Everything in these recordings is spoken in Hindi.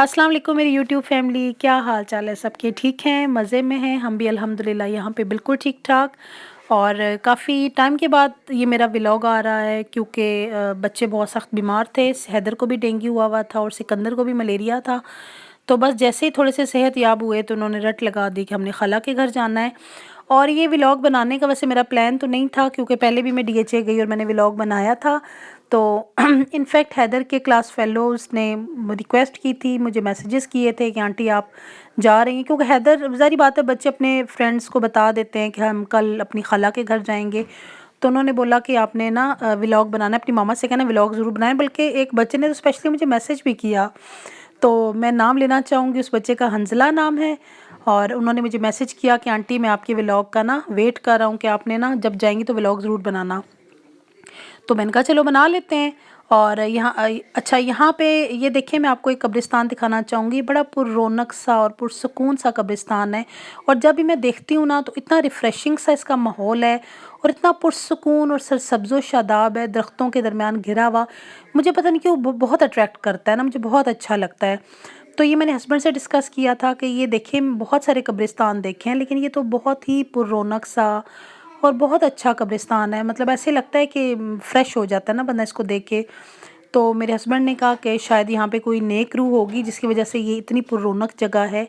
अस्सलाम वालेकुम मेरी यूट्यूब फैमिली, क्या हाल चाल है? सबके ठीक हैं, मज़े में हैं? हम भी अल्हम्दुलिल्लाह यहाँ पे बिल्कुल ठीक-ठाक। और काफ़ी टाइम के बाद ये मेरा व्लॉग आ रहा है क्योंकि बच्चे बहुत सख्त बीमार थे। हैदर को भी डेंगू हुआ था और सिकंदर को भी मलेरिया था। तो बस जैसे ही थोड़े से सेहतयाब हुए तो उन्होंने रट लगा दी कि हमने खाला के घर जाना है। और ये व्लॉग बनाने का वैसे मेरा प्लान तो नहीं था क्योंकि पहले भी मैं डीएचए गई और मैंने व्लॉग बनाया था। तो इनफैक्ट हैदर के क्लास फेलोज़ ने रिक्वेस्ट की थी, मुझे मैसेजेस किए थे कि आंटी आप जा रही हैं, क्योंकि हैदर ज़ाहिर बात है बच्चे अपने फ्रेंड्स को बता देते हैं कि हम कल अपनी खाला के घर जाएंगे। तो उन्होंने बोला कि आपने ना व्लॉग बनाना है, अपनी मामा से कहना व्लॉग ज़रूर बनाएं। बल्कि एक बच्चे ने तो स्पेशली मुझे मैसेज भी किया, तो मैं नाम लेना चाहूँगी, उस बच्चे का हंज़ला नाम है। और उन्होंने मुझे मैसेज किया कि आंटी मैं आपके व्लॉग का ना वेट कर रहा हूँ कि आपने ना जब जाएंगी तो व्लॉग ज़रूर बनाना। तो मैंने कहा चलो बना लेते हैं। और यहाँ अच्छा, यहाँ पे ये देखिए, मैं आपको एक कब्रिस्तान दिखाना चाहूँगी। बड़ा पुररौनक सा और पुरसुकून सा कब्रिस्तान है। और जब भी मैं देखती हूँ ना तो इतना रिफ़्रेशिंग सा इसका माहौल है और इतना पुरसुकून और सरसब्ज़ो शादाब है, दरख्तों के दरमियान घिरा हुआ। मुझे पता नहीं क्यों बहुत अट्रैक्ट करता है ना, मुझे बहुत अच्छा लगता है। तो ये मैंने हस्बैंड से डिस्कस किया था कि ये देखिए, बहुत सारे कब्रिस्तान देखे हैं लेकिन ये तो बहुत ही पुररौनक सा और बहुत अच्छा कब्रिस्तान है। मतलब ऐसे लगता है कि फ्रेश हो जाता है ना बंदा इसको देख के। तो मेरे हस्बैंड ने कहा कि शायद यहाँ पे कोई नेक रूह होगी जिसकी वजह से ये इतनी पुररौनक जगह है।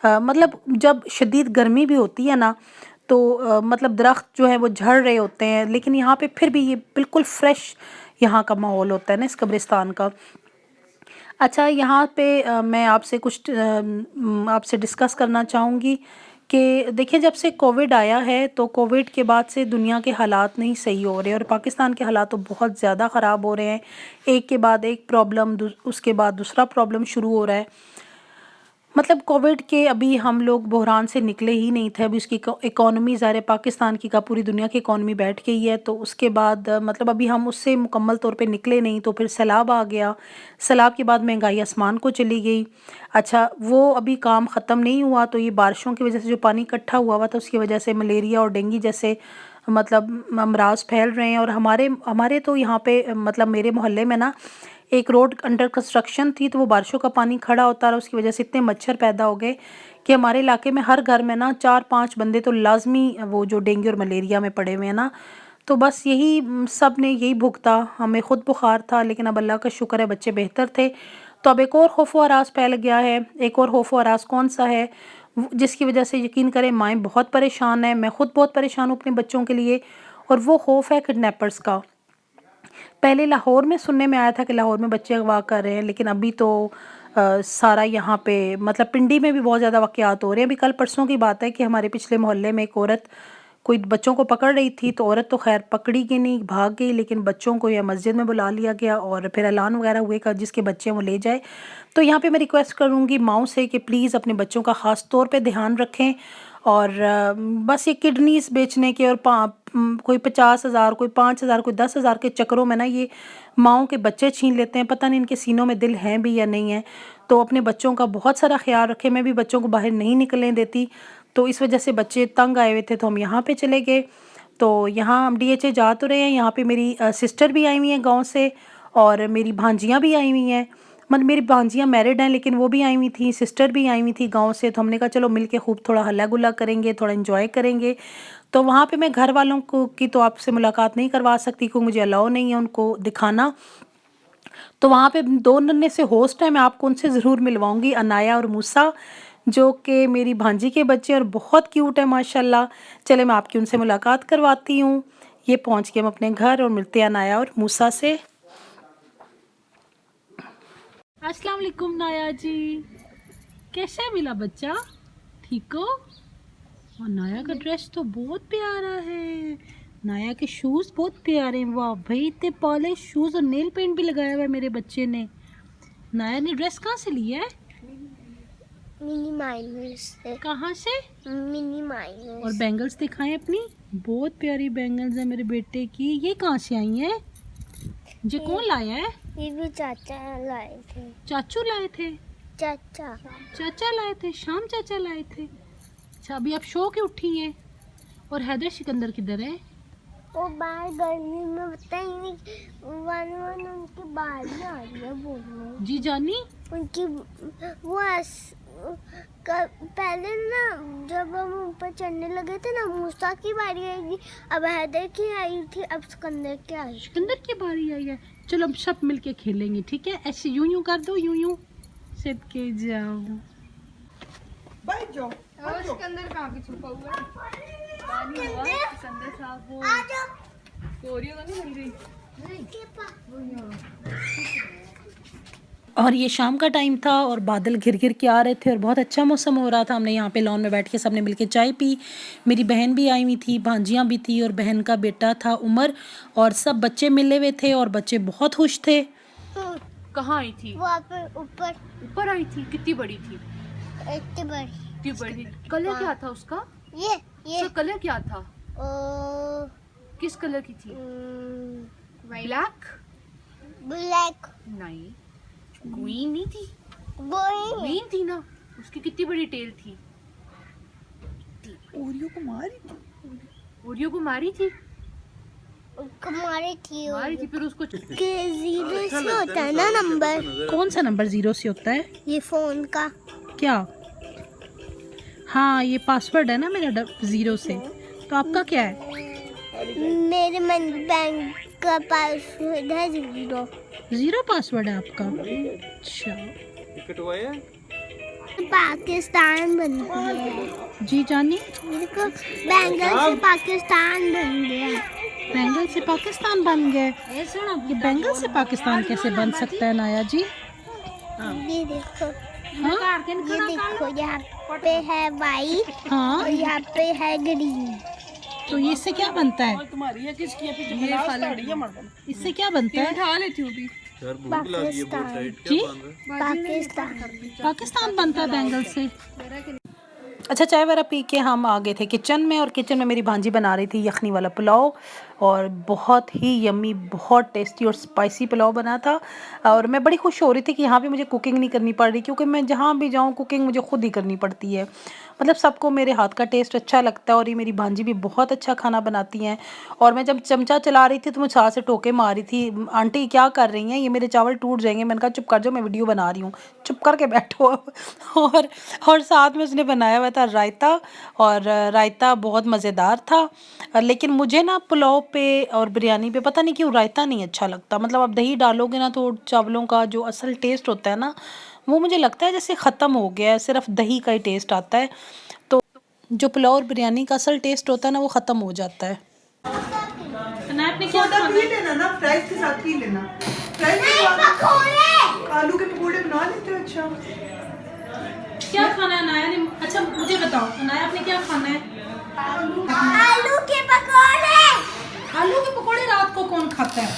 मतलब जब शदीद गर्मी भी होती है ना तो मतलब दरख्त जो है वो झड़ रहे होते हैं, लेकिन यहाँ पे फिर भी ये बिल्कुल फ्रेश यहाँ का माहौल होता है ना इस कब्रिस्तान का। अच्छा, यहाँ पे मैं आपसे कुछ आपसे डिस्कस करना चाहूँगी कि देखिए, जब से कोविड आया है तो कोविड के बाद से दुनिया के हालात नहीं सही हो रहे और पाकिस्तान के हालात तो बहुत ज़्यादा ख़राब हो रहे हैं। एक के बाद एक प्रॉब्लम, उसके बाद दूसरा प्रॉब्लम शुरू हो रहा है। मतलब कोविड के अभी हम लोग बहरान से निकले ही नहीं थे। अभी उसकी इकोनॉमी ज़ाहिर है पाकिस्तान की का पूरी दुनिया की इकोनॉमी बैठ गई है। तो उसके बाद मतलब अभी हम उससे मुकम्मल तौर पे निकले नहीं, तो फिर सैलाब आ गया। सैलाब के बाद महंगाई आसमान को चली गई। अच्छा, वो अभी काम ख़त्म नहीं हुआ तो ये बारिशों की वजह से जो पानी इकट्ठा हुआ था उसकी वजह से मलेरिया और डेंगू जैसे मतलब अमराज फैल रहे हैं। और हमारे हमारे तो यहाँ पे मतलब मेरे मोहल्ले में ना एक रोड अंडर कंस्ट्रक्शन थी, तो वो बारिशों का पानी खड़ा होता रहा, उसकी वजह से इतने मच्छर पैदा हो गए कि हमारे इलाके में हर घर में ना 4-5 बंदे तो लाजमी वो जो डेंगू और मलेरिया में पड़े हुए हैं ना। तो बस यही सब ने यही भुगता। हमें खुद बुखार था लेकिन अब अल्लाह का शुक्र है बच्चे बेहतर थे। तो अब एक और खौफ व हरास फैल गया है। एक और खौफ व हरास कौन सा है? जिसकी वजह से यकीन करें माएँ बहुत परेशान हैं, मैं खुद बहुत परेशान हूँ अपने बच्चों के लिए। और वो खौफ है किडनैपर्स का। पहले लाहौर में सुनने में आया था कि लाहौर में बच्चे अगवा कर रहे हैं, लेकिन अभी तो सारा यहाँ पे मतलब पिंडी में भी बहुत ज़्यादा वाक़यात हो रहे हैं। अभी कल परसों की बात है कि हमारे पिछले मोहल्ले में एक औरत कोई बच्चों को पकड़ रही थी, तो औरत तो खैर पकड़ी गई नहीं, भाग गई, लेकिन बच्चों को या मस्जिद में बुला लिया गया और फिर ऐलान वगैरह हुए कि जिसके बच्चे हैं वो ले जाए। तो यहाँ पे मैं रिक्वेस्ट करूँगी माँओं से कि प्लीज़ अपने बच्चों का ख़ास तौर पे ध्यान रखें। और बस ये किडनीज़ बेचने के और कोई 50,000, कोई 5,000, कोई 10,000 के चक्करों में ना ये माँओं के बच्चे छीन लेते हैं। पता नहीं इनके सीनों में दिल हैं भी या नहीं है। तो अपने बच्चों का बहुत सारा ख़्याल रखें। मैं भी बच्चों को बाहर नहीं निकलने देती, तो इस वजह से बच्चे तंग आए हुए थे तो हम यहाँ पे चले गए। तो यहाँ हम डीएचए जा तो रहे हैं। यहाँ पे मेरी सिस्टर भी आई हुई हैं गाँव से और मेरी भांजियाँ भी आई हुई हैं। मतलब मेरी भांजियाँ मैरिड हैं लेकिन वो भी आई हुई थी, सिस्टर भी आई हुई थी गाँव से। तो हमने कहा चलो मिल के खूब थोड़ा हल्ला गुल्ला करेंगे, थोड़ा एंजॉय करेंगे। तो वहाँ पे मैं घर वालों को की तो आपसे मुलाकात नहीं करवा सकती क्योंकि मुझे अलाउ नहीं है उनको दिखाना। तो वहाँ पे 2 नन्हे से होस्ट हैं, मैं आपको उनसे ज़रूर मिलवाऊँगी, अनाया और मूसा, जो कि मेरी भांजी के बच्चे और बहुत क्यूट है माशाल्लाह। चले मैं आपकी उनसे मुलाकात करवाती हूँ। ये पहुँच गए हम अपने घर और मिलते हैं अनाया और मूसा से। अस्सलाम वालेकुम नाया जी, कैसे मिला बच्चा? ठीक हो? और नाया का ड्रेस तो बहुत प्यारा है। नाया के शूज़ बहुत प्यारे हैं। वाह भाई, इतने पॉलिश शूज़ और नेल पेंट भी लगाया हुआ है मेरे बच्चे ने। नाया ने ड्रेस कहाँ से लिया है? मिनी माइनस से। कहाँ से? Mini minus. और बैंगल्स दिखाएं अपनी, बहुत प्यारी बैंगल्स है मेरे बेटे की। ये कहाँ से आई हैं? ये कौन लाया है? ये भी चाचा लाए थे। चाचू लाए थे? चाचा चाचा लाए थे, शाम चाचा लाए थे। अच्छा, अभी आप सो के उठी हैं? और हैदर सिकंदर किधर है? वो बाहर गर्मी में पता ही नहीं वन वन उनकी बारी आ रही है बोलने जी जानी उनकी वो पहले ना जब हम ऊपर चढ़ने लगे थे ना मूसा की बारी आएगी अब हैदर की आई थी अब सिकंदर की आई सिकंदर की बारी आई है। चलो अब सब मिलके खेलेंगे, ठीक है? ऐसे यूं यूं कर दो, यूं यूं सिद के जाओ। बैठ जाओ। सिकंदर कहाँ पे छुपा हुआ है? पानी हुआ सिकंदर साहब वो कोरियो तो नहीं मिल रही। और ये शाम का टाइम था और बादल घिर घिर के आ रहे थे और बहुत अच्छा मौसम हो रहा था। हमने यहाँ पे लॉन में बैठ के सबने मिलके चाय पी। मेरी बहन भी आई हुई थी, भांजियाँ भी थी और बहन का बेटा था उमर, और सब बच्चे मिले हुए थे और बच्चे बहुत खुश थे। कहाँ आई थी? वहाँ पे ऊपर ऊपर आई थी। कितनी बड़ी थी? इतनी बड़ी कितनी बड़ी? कलर क्या था उसका? ये उसका कलर क्या था? ओ किस कलर की थी? ब्लैक? ब्लैक नहीं, ग्रीन नहीं थी। बोई ग्रीन थी ना। उसकी कितनी बड़ी टेल थी? ओरियो को मारी। ओरियो को मारी थी। मारी थी मारी थी, फिर उसको के 0 से होता है ना नंबर कौन सा नंबर 0 से होता है? ये फोन का क्या? हाँ, ये पासवर्ड है ना मेरा 0 से। तो आपका क्या है? मेरे मन बैंक का पासवर्ड है 0 0 पासवर्ड है आपका? अच्छा पाकिस्तान बन गया है। जी जानी, मेरे को बैंगल से पाकिस्तान बन गया। बैंगल से पाकिस्तान बन गए। ये बैंगल से पाकिस्तान कैसे बन सकता है नाया जी? ये देखो हाँ? ये देखो यहाँ पे है वाइट हाँ, और यहाँ पे है ग्रीन। तो ये इससे क्या बनता है? तुम्हारी है किसकी है? पीछे ये गिलास फल खड़ी है मर्दन। इससे क्या बनता है? उठा लेती हूँ भी। पाकिस्तान जी, पाकिस्तान पाकिस्तान बनता है बैंगल से। अच्छा, चाय वगैरह पी के हम आ गए थे किचन में, और किचन में मेरी भांजी बना रही थी यखनी वाला पुलाव, और बहुत ही यम्मी, बहुत टेस्टी और स्पाइसी पुलाव बना था। और मैं बड़ी खुश हो रही थी कि यहाँ पे मुझे कुकिंग नहीं करनी पड़ रही, क्योंकि मैं जहाँ भी जाऊँ कुकिंग मुझे खुद ही करनी पड़ती है। मतलब सबको मेरे हाथ का टेस्ट अच्छा लगता है, और ये मेरी भांजी भी बहुत अच्छा खाना बनाती हैं। और मैं जब चमचा चला रही थी तो मुझे हाथ से टोके मार रही थी, आंटी क्या कर रही हैं, ये मेरे चावल टूट जाएंगे। मैंने कहा चुप कर जाओ, मैं वीडियो बना रही हूँ, चुप करके बैठो। और साथ में उसने बनाया हुआ था रायता, और रायता बहुत मज़ेदार था। लेकिन मुझे ना पुलाव पे और बिरयानी पे पता नहीं क्यों रायता नहीं अच्छा लगता। मतलब आप दही डालोगे ना तो चावलों का जो असल टेस्ट होता है ना, वो मुझे लगता है जैसे ख़त्म हो गया है, सिर्फ दही का ही टेस्ट आता है। तो जो पुलाव और बिरयानी का असल टेस्ट होता है ना, वो ख़त्म हो जाता है। आपने क्या सोडा खाना पी है? लेना ना, फ्राइज के साथ पी लेना। फ्राइज के बाद आलू के पकौड़े बना लेते हो। अच्छा क्या खाना है अनाया ने? अच्छा मुझे बताओ अनाया, आपने क्या खाना है? आलू के पकौड़े। आलू के पकौड़े रात को कौन खाता है?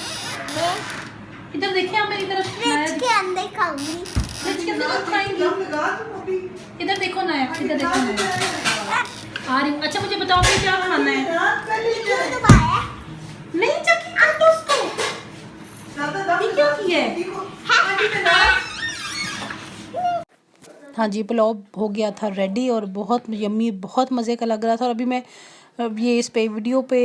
इधर देखिए आप मेरी तरफ। फ्रिज के अंदर खाऊंगी। फ्रिज के अंदर आप खाएंगी? दम लगा दो अभी। इधर देखो नाया, इधर देखो नाया, आ रही हूँ। अच्छा मुझे बताओ आपने क्या खाना है? रात कर लीजिए। क्यों दबाया? नहीं चक्की कर दो उसको। ज्यादा दम ये क्या लगा दो। किया है? देखो, पानी में ना। हाँ जी, पुलाव हो गया था रेडी और बहुत यम्मी, बहुत मज़े का लग रहा था। और अभी मैं ये इस पे वीडियो पे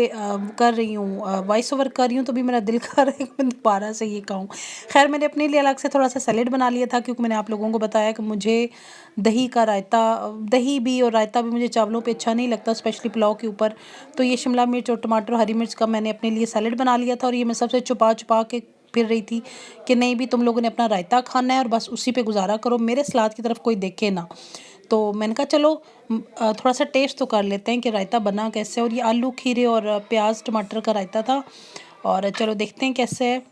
कर रही हूँ, वॉइस ओवर कर रही हूँ, तो भी मेरा दिल कर रहा है कि मैं दोबारा से ये कहूँ। खैर मैंने अपने लिए अलग से थोड़ा सा सैलेड बना लिया था, क्योंकि मैंने आप लोगों को बताया कि मुझे दही का रायता, दही भी और रायता भी मुझे चावलों पे अच्छा नहीं लगता, स्पेशली पुलाव के ऊपर। तो ये शिमला मिर्च और टमाटर, हरी मिर्च का मैंने अपने लिए सैलेड बना लिया था, और ये मैं सबसे छुपा छुपा के फिर रही थी कि नहीं भी तुम लोगों ने अपना रायता खाना है और बस उसी पे गुजारा करो, मेरे सलाद की तरफ कोई देखे ना। तो मैंने कहा चलो थोड़ा सा टेस्ट तो कर लेते हैं कि रायता बना कैसे। और ये आलू खीरे और प्याज टमाटर का रायता था, और चलो देखते हैं कैसे है।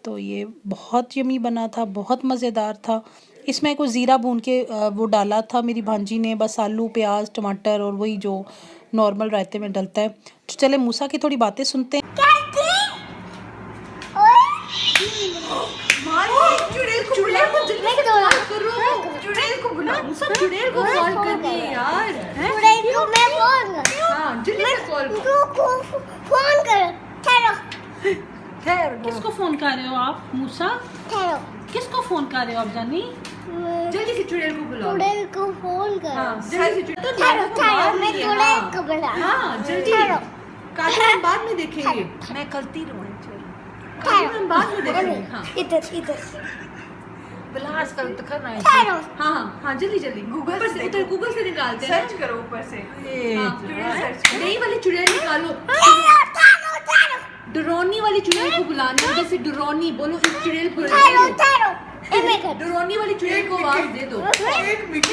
तो ये बहुत यमी बना था, बहुत मज़ेदार था। इसमें कुछ ज़ीरा भून के वो डाला था मेरी भांजी ने, बस आलू प्याज टमाटर और वही जो नॉर्मल रायते में डलता है। तो चले मूसा की थोड़ी बातें सुनते हैं। चुड़ैल को जल्दी से कॉल करो। चुड़ैल को बुलाओ। सब चुड़ैल को कॉल करनी है यार। हैं? चुड़ैल को मैं फोन कर। हाँ जल्दी से कॉल करो। तू को फोन कर। ठहरो खैर किसको फ़ोन कर रहे हो आप मूसा? ठहरो। किसको फ़ोन कर रहे हो आप जानी? जल्दी से चुड़ैल को बुलाओ। चुड़ैल को फोन कर। हाँ जल्दी से चुड़ैल ठहरो ठहरो मैं चुड़ैल को बुला। हाँ जल्दी। ठहरो कार्टून हम बाद में देखेंगे। मैं कलती रहूँ, कार्टून हम बाद में देखेंगे। हाँ इधर बिला आजकल तो कर रहा है। ठहरो। हाँ हाँ जल्दी जल्दी गूगल से उधर गूगल से निकालते हैं। सर्च करो ऊपर से। हाँ, नई वाली चुड़ैल निकालो। डरोनी वाली चुड़ैल को बुलाना, जैसे डरोनी बोलो, इस चुड़ैल को डरोनी वाली चुड़ैल को आवाज दे दो। एक मिनट।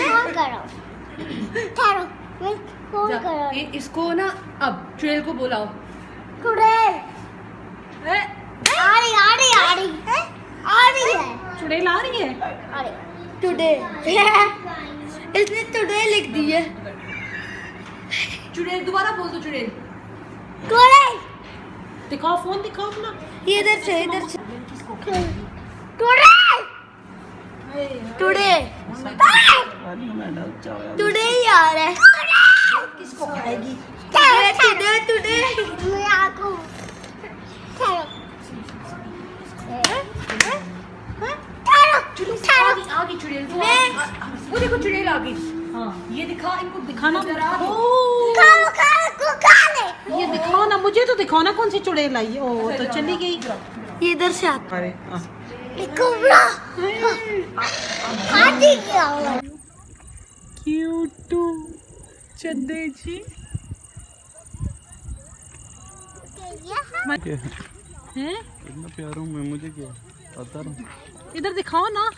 जा, इसको ना अब चुड़ैल को बुलाओ। चुड़ैल आ रही है। टुडे इसने टुडे लिख दी है। चुड़ैल दोबारा बोल दो। चुड़ैल टुडे दिखाओ, फोन दिखाओ अपना। ये इधर से टुडे टुडे ही आ रहा है। किसको खाएगी? टुडे मैं आको आगे चुड़ैल वो देखो चुड़ैल आ गई। हाँ ये दिखा, इनको दिखाना। ये दिखाओ ना, मुझे तो दिखाओ ना कौन सी चुड़ैल आई। ओ तो चली गई। ये इधर से आता अरे क्यूटू चंदे जी हैं? इतना प्यार हूँ मैं, मुझे क्या आता रहा। इधर दिखाओ ना,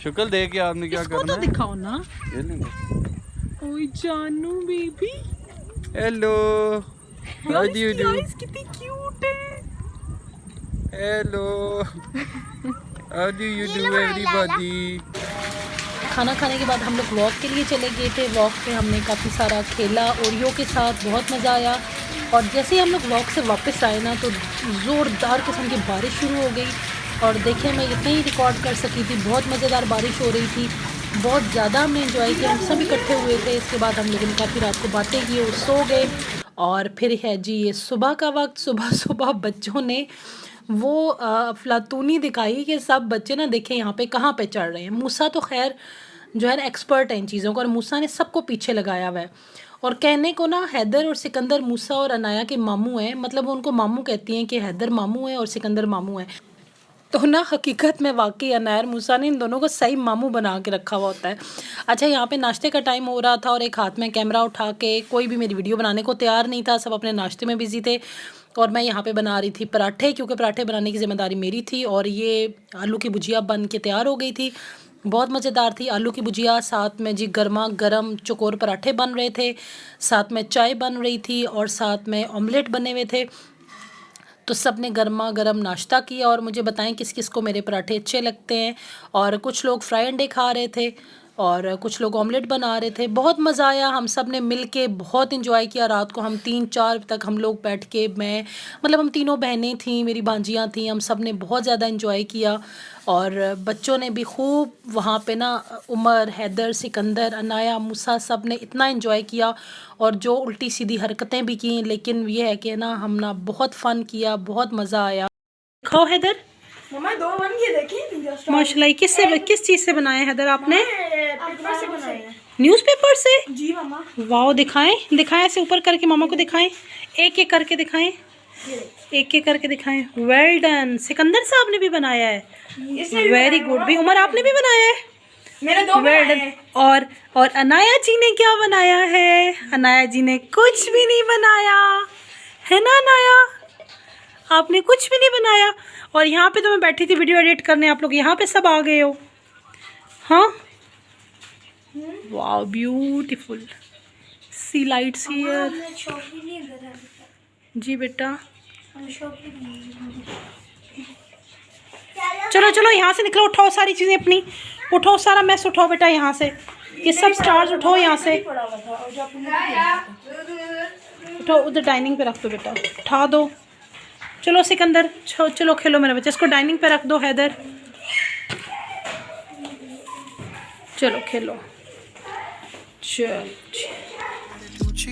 शक्ल देख के आपने क्या इसको करना तो है? दिखाओ ना। ये नहीं। ओए जानू baby, hello, how do you do? Ice कितनी क्यूट है। Hello, how do you do everybody? खाना खाने के बाद हम लोग वॉक के लिए चले गए थे। वॉक पे हमने काफ़ी सारा खेला ओरियो के साथ, बहुत मज़ा आया। और जैसे ही हम लोग वॉक से वापस आए ना, तो ज़ोरदार किस्म की बारिश शुरू हो गई। और देखिए मैं इतना ही रिकॉर्ड कर सकी थी, बहुत मज़ेदार बारिश हो रही थी, बहुत ज़्यादा हमने एंजॉय किया। हम सब इकट्ठे हुए थे। इसके बाद हम लोगों ने काफ़ी रात को बातें की और सो गए। और फिर है जी ये सुबह का वक्त। सुबह सुबह बच्चों ने वो अफलातूनी दिखाई कि सब बच्चे ना देखें यहाँ पे कहाँ पे चढ़ रहे हैं। मूसा तो खैर जो है ना एक्सपर्ट है इन चीज़ों का, और मूसा ने सबको पीछे लगाया हुआ है। और कहने को ना हैदर और सिकंदर मूसा और अनाया के मामू हैं, मतलब वो उनको मामू कहती हैं कि हैदर मामू है और सिकंदर मामू है। तो ना हकीकत में वाकई अनाया और मूसा ने इन दोनों को सही मामू बना के रखा हुआ होता है। अच्छा यहाँ पे नाश्ते का टाइम हो रहा था और एक हाथ में कैमरा उठा के कोई भी मेरी वीडियो बनाने को तैयार नहीं था, सब अपने नाश्ते में बिजी थे। और मैं यहाँ पे बना रही थी पराठे, क्योंकि पराठे बनाने की ज़िम्मेदारी मेरी थी। और ये आलू की भुजिया बन के तैयार हो गई थी, बहुत मज़ेदार थी आलू की भुजिया। साथ में जी गर्मा गर्म चकोर पराठे बन रहे थे, साथ में चाय बन रही थी और साथ में ऑमलेट बने हुए थे। तो सब ने गर्मा गर्म नाश्ता किया। और मुझे बताएं किस किस को मेरे पराठे अच्छे लगते हैं। और कुछ लोग फ्राई अंडे खा रहे थे और कुछ लोग ऑमलेट बना रहे थे। बहुत मज़ा आया, हम सब ने मिल के बहुत इंजॉय किया। रात को हम 3-4 तक हम लोग बैठ के, मैं मतलब हम तीनों बहनें थीं, मेरी भांजियाँ थीं, हम सब ने बहुत ज़्यादा इंजॉय किया। और बच्चों ने भी खूब वहाँ पे ना, उमर, हैदर, सिकंदर, अनाया, मूसा, सब ने इतना इंजॉय किया और जो उल्टी सीधी हरकतें भी की। लेकिन ये है कि ना हम ना बहुत फ़न किया, बहुत मज़ा आया। खाओ हैदर। मम्मा 2 बन गए, देखी माशाल्लाह। किस चीज़ से बनाए हैदर आपने? पेपर से बनाए हैं। न्यूज़पेपर से? जी मम्मा। वाओ, दिखाएं दिखाएं, ऐसे ऊपर करके मामा को दिखाएं, एक एक करके दिखाएं, एक एक करके दिखाएं। Well done. सिकंदर साहब ने भी बनाया है, वेरी गुड। भी उमर आपने भी बनाया है, मेरे 2 वेल बनाए डन। हैं। और अनाया जी ने क्या बनाया है? अनाया जी ने कुछ भी नहीं बनाया है ना अनाया, आपने कुछ भी नहीं बनाया। और यहाँ पे तो मैं बैठी थी वीडियो एडिट करने, आप लोग यहाँ पे सब आ गए हो। हाँ wow, beautiful sea lights here. जी बेटा, चलो चलो यहाँ से निकलो, उठाओ सारी चीज़ें अपनी, उठाओ सारा मैस उठाओ बेटा यहाँ से, ये सब स्टार्स उठाओ यहाँ से, उठाओ उधर डाइनिंग पे रख दो बेटा, उठा दो। चलो सिकंदर, चलो खेलो मेरे बच्चे, इसको डाइनिंग पे रख दो। हैदर चलो खेलो। She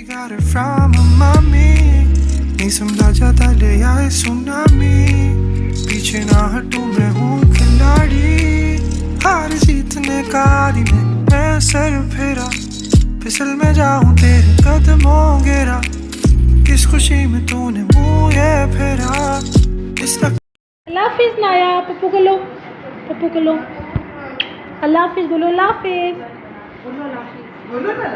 got it from her mommy. नहीं समझा जाता ले आए सुनामी, पीछे ना हटूं मैं हूँ खिलाड़ी, हार जीतने का आदी मैं सर फेरा, फिसल में जाऊं तेरे कदमों गेरा, किस खुशी में तूने मुंह ये फेरा इस अल्लाह हाफिज नाया, पप्पू को लो, पप्पू को लो, अल्लाह हाफिज बोलो, अल्लाह हाफिज बोलो ना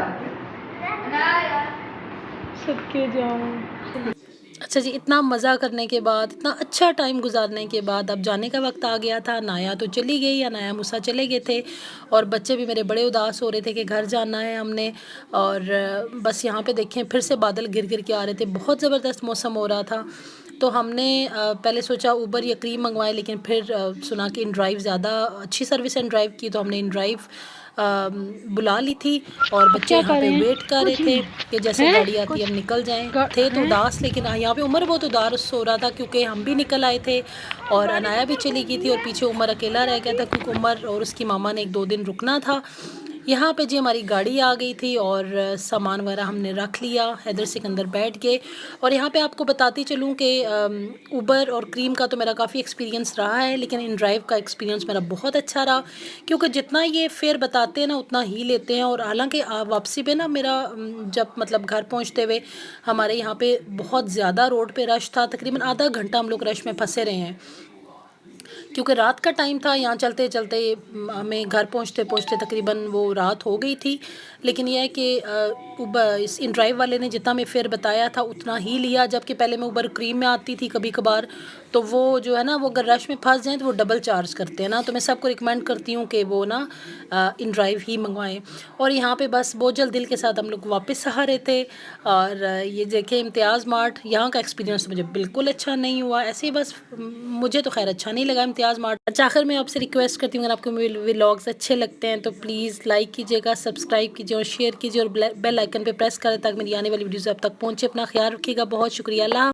सबके जाओ। अच्छा जी, इतना मज़ा करने के बाद, इतना अच्छा टाइम गुजारने के बाद अब जाने का वक्त आ गया था। नाया तो चली गई, या नाया मूसा चले गए थे और बच्चे भी मेरे बड़े उदास हो रहे थे कि घर जाना है हमने। और बस यहाँ पे देखें फिर से बादल गिर गिर के आ रहे थे, बहुत ज़बरदस्त मौसम हो रहा था। तो हमने पहले सोचा ऊबर या क्रीम मंगवाए, लेकिन फिर सुना कि इन ड्राइव ज़्यादा अच्छी सर्विस इन ड्राइव की, तो हमने इन ड्राइव बुला ली थी। और बच्चे यहाँ पे वेट कर रहे थे कि जैसे गाड़ी आती है हम निकल जाएं। थे तो उदास, लेकिन यहाँ पे उमर बहुत उदास हो रहा था क्योंकि हम भी निकल आए थे और अनाया भी चली गई थी और पीछे उमर अकेला रह गया था क्योंकि उमर और उसकी मामा ने 1-2 दिन रुकना था। यहाँ पे जी हमारी गाड़ी आ गई थी और सामान वगैरह हमने रख लिया, हैदर सिकंदर बैठ गए। और यहाँ पे आपको बताती चलूँ कि उबर और क्रीम का तो मेरा काफ़ी एक्सपीरियंस रहा है, लेकिन इन ड्राइव का एक्सपीरियंस मेरा बहुत अच्छा रहा क्योंकि जितना ये फेयर बताते हैं ना उतना ही लेते हैं। और हालांकि वापसी पे ना मेरा जब मतलब घर पहुँचते हुए हमारे यहाँ पे बहुत ज़्यादा रोड पे रश था, तकरीबन आधा घंटा हम लोग रश में फंसे रहे हैं क्योंकि रात का टाइम था। यहाँ चलते चलते हमें घर पहुँचते पहुँचते तकरीबन वो रात हो गई थी। लेकिन यह है कि इस इन ड्राइव वाले ने जितना हमें फेयर बताया था उतना ही लिया, जबकि पहले मैं उबर क्रीम में आती थी कभी कभार, तो वो जो है ना वो अगर रश में फंस जाएँ तो वो डबल चार्ज करते हैं ना। तो मैं सबको रिकमेंड करती हूँ कि वो ना इन ड्राइव ही मंगवाएं। और यहाँ पे बस बोझल दिल के साथ हम लोग वापस आ रहे थे। और ये देखें इम्तियाज़ मार्ट, यहाँ का एक्सपीरियंस मुझे बिल्कुल अच्छा नहीं हुआ। ऐसे ही बस मुझे तो खैर अच्छा नहीं लगा इम्तियाज़ मार्ट। अच्छा, आखिर मैं आपसे रिक्वेस्ट करती हूँ अगर आपको मेरे व्लॉग्स अच्छे लगते हैं तो प्लीज़ लाइक कीजिएगा, सब्सक्राइब कीजिए और शेयर कीजिए और बेल आइकन पे प्रेस करें ताकि मेरी आने वाली वीडियोज़ आप तक पहुँचे। अपना ख्याल रखिएगा, बहुत शुक्रिया। अल्लाह।